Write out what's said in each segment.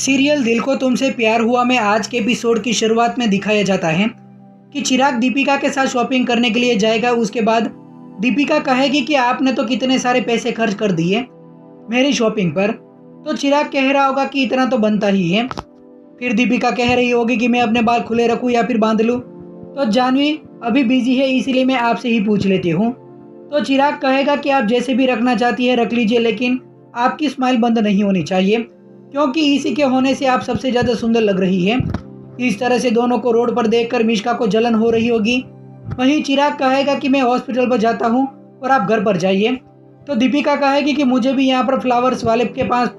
Serial दिल को तुमसे प्यार हुआ में आज के एपिसोड की शुरुआत में दिखाया जाता है कि चिराग दीपिका के साथ शॉपिंग करने के लिए जाएगा। उसके बाद दीपिका कहेगी कि आपने तो कितने सारे पैसे खर्च कर दिए मेरी शॉपिंग पर। तो चिराग कह रहा होगा कि इतना तो बनता ही है। फिर दीपिका कह रही होगी कि मैं अपने बाल खुले रखूं या फिर बांध लूं। तो जानवी अभी बिजी है इसलिए मैं आपसे ही पूछ लेती हूँ। तो चिराग कहेगा कि आप जैसे भी रखना चाहती है रख लीजिए, लेकिन आपकी स्माइल बंद नहीं होनी चाहिए क्योंकि इसी के होने से आप सबसे ज़्यादा सुंदर लग रही है। इस तरह से दोनों को रोड पर देखकर मिश्का को जलन हो रही होगी। वहीं चिराग कहेगा कि मैं हॉस्पिटल पर जाता हूँ और आप घर पर जाइए। तो दीपिका कहेगी कि मुझे भी यहाँ पर फ्लावर्स वाले के पास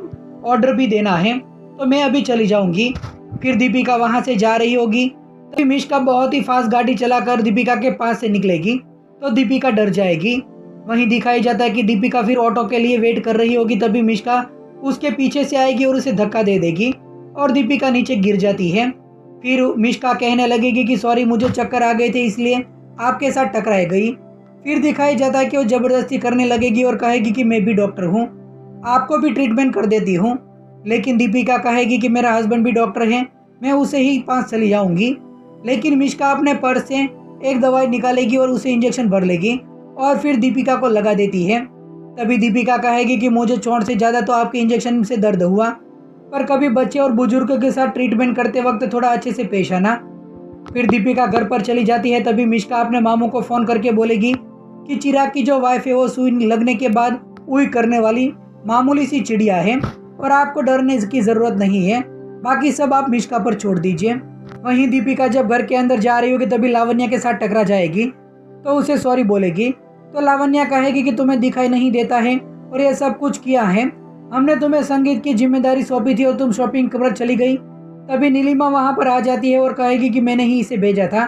ऑर्डर भी देना है तो मैं अभी चली जाऊँगी। फिर दीपिका वहाँ से जा रही होगी तभी मिश्का बहुत ही फास्ट गाड़ी चलाकर दीपिका के पास से निकलेगी तो दीपिका डर जाएगी। वहीं दिखाई जाता है कि दीपिका फिर ऑटो के लिए वेट कर रही होगी, तभी मिश्का उसके पीछे से आएगी और उसे धक्का दे देगी और दीपिका नीचे गिर जाती है। फिर मिश्का कहने लगेगी कि सॉरी मुझे चक्कर आ गए थे इसलिए आपके साथ टकराई गई। फिर दिखाई जाता है कि वो ज़बरदस्ती करने लगेगी और कहेगी कि मैं भी डॉक्टर हूँ, आपको भी ट्रीटमेंट कर देती हूँ। लेकिन दीपिका कहेगी कि मेरा हस्बैंड भी डॉक्टर है, मैं उसे ही पास चली जाऊँगी। लेकिन मिश्का अपने पर्स से एक दवाई निकालेगी और उसे इंजेक्शन भर लेगी और फिर दीपिका को लगा देती है। तभी दीपिका कहेगी कि मुझे चोट से ज़्यादा तो आपके इंजेक्शन से दर्द हुआ, पर कभी बच्चे और बुजुर्ग के साथ ट्रीटमेंट करते वक्त थोड़ा अच्छे से पेश आना। फिर दीपिका घर पर चली जाती है तभी मिश्का अपने मामू को फ़ोन करके बोलेगी कि चिराग की जो वाइफ है वो सुई लगने के बाद उई करने वाली मामूली सी चिड़िया है और आपको डरने की ज़रूरत नहीं है, बाकी सब आप मिश्का पर छोड़ दीजिए। वहीं दीपिका जब घर के अंदर जा रही होगी तभी लावण्या के साथ टकरा जाएगी तो उसे सॉरी बोलेगी। तो लावण्या कहेगी कि तुम्हें दिखाई नहीं देता है और ये सब कुछ किया है, हमने तुम्हें संगीत की जिम्मेदारी सौंपी थी और तुम शॉपिंग पर चली गई। तभी नीलिमा वहां पर आ जाती है और कहेगी कि मैंने ही इसे भेजा था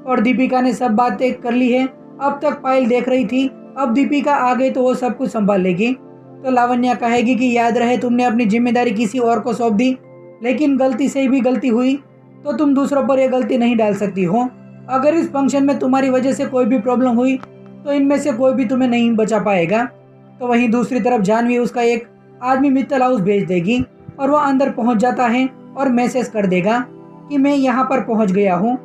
और दीपिका ने सब बातें कर ली है, अब तक फाइल देख रही थी, अब दीपिका आ गई तो वो सब कुछ संभाल लेगी। तो लावण्या कहेगी कि याद रहे तुमने अपनी जिम्मेदारी किसी और को सौंप दी, लेकिन गलती से भी गलती हुई तो तुम दूसरों पर यह गलती नहीं डाल सकती हो। अगर इस फंक्शन में तुम्हारी वजह से कोई भी प्रॉब्लम हुई तो इनमें से कोई भी तुम्हें नहीं बचा पाएगा। तो वहीं दूसरी तरफ जानवी उसका एक आदमी मित्तल हाउस भेज देगी और वह अंदर पहुंच जाता है और मैसेज कर देगा कि मैं यहाँ पर पहुँच गया हूँ।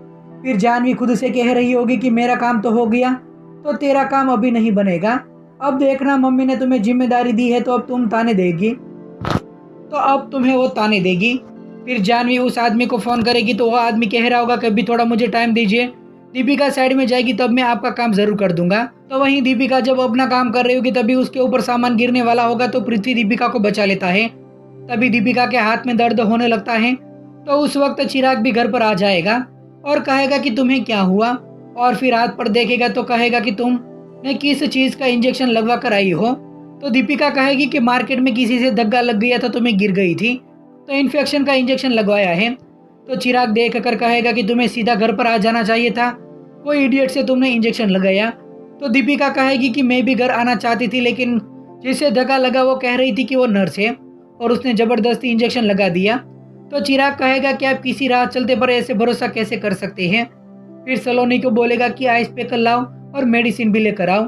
फिर जानवी खुद से कह रही होगी कि मेरा काम तो हो गया, तो तेरा काम अभी नहीं बनेगा, अब देखना मम्मी ने तुम्हें जिम्मेदारी दी है तो अब तुम ताने देगी, तो अब तुम्हें वो ताने देगी। फिर जानवी उस आदमी को फ़ोन करेगी तो वह आदमी कह रहा होगा कि अभी थोड़ा मुझे टाइम दीजिए, दीपिका साइड में जाएगी तब मैं आपका काम ज़रूर कर दूंगा। तो वहीं दीपिका जब अपना काम कर रही होगी तभी उसके ऊपर सामान गिरने वाला होगा तो पृथ्वी दीपिका को बचा लेता है। तभी दीपिका के हाथ में दर्द होने लगता है तो उस वक्त चिराग भी घर पर आ जाएगा और कहेगा कि तुम्हें क्या हुआ, और फिर हाथ पर देखेगा तो कहेगा कि तुमने किस चीज़ का इंजेक्शन लगवा कर आई हो। तो दीपिका कहेगी कि मार्केट में किसी से धक्का लग गया था तो मैं गिर गई थी तो इन्फेक्शन का इंजेक्शन लगवाया है। तो चिराग देख कर कहेगा कि तुम्हें सीधा घर पर आ जाना चाहिए था, कोई इडियट से तुमने इंजेक्शन लगाया। तो दीपिका कहेगी कि मैं भी घर आना चाहती थी, लेकिन जिससे धक्का लगा वो कह रही थी कि वो नर्स है और उसने ज़बरदस्ती इंजेक्शन लगा दिया। तो चिराग कहेगा कि आप किसी राह चलते पर ऐसे भरोसा कैसे कर सकते हैं। फिर सलोनी को बोलेगा कि आइस पैक लाओ और मेडिसिन भी लेकर आओ।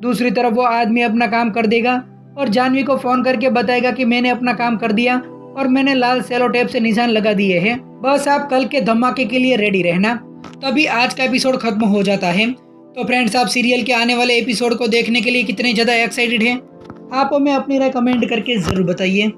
दूसरी तरफ वो आदमी अपना काम कर देगा और जानवी को फ़ोन करके बताएगा कि मैंने अपना काम कर दिया और मैंने लाल सेलो टेप से निशान लगा दिए हैं, बस आप कल के धमाके के लिए रेडी रहना। तभी आज का एपिसोड खत्म हो जाता है। तो फ्रेंड्स, आप सीरियल के आने वाले एपिसोड को देखने के लिए कितने ज़्यादा एक्साइटेड हैं, आप हमें अपनी राय कमेंट करके ज़रूर बताइए।